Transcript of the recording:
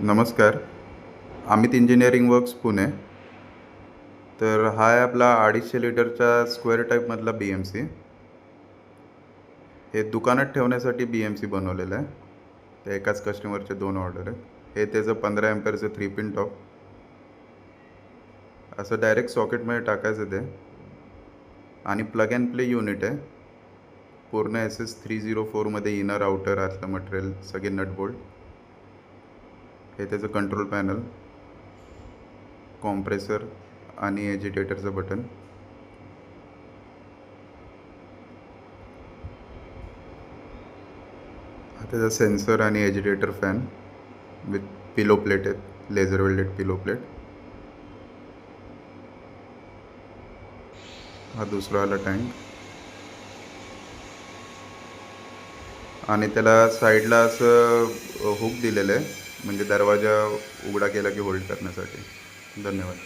नमस्कार. Amit engineering works Pune. तर हा आहे आपला 250 लिटरचा स्क्वेअर टाईपमधला बी एम सी. हे दुकानात ठेवण्यासाठी बी एम सी बनवलेलं आहे. ते एकाच कस्टमरचे 2 ऑर्डर आहेत. हे त्याचं 15 एम्पेअरचं 3 पिन टॉप. असं डायरेक्ट सॉकेटमध्ये टाकायचं ते. आणि प्लग अँड प्ले युनिट आहे. पूर्ण SS304मध्ये इनर आउटर आतलं मटेरियल सगळे नट बोल्ट. हे त्याचं कंट्रोल पॅनल, कॉम्प्रेसर आणि एजिटेटरचं बटन. हा त्याचा सेन्सर आणि agitator fan with pillow plate आहेत, लेझर वेल्डेड पिलो प्लेट. हा दुसरा वाला टँक. आणि त्याला साईडला असं हुक दिलेलं आहे, म्हणजे दरवाजा उघडा केला की होल्ड करण्यासाठी. धन्यवाद.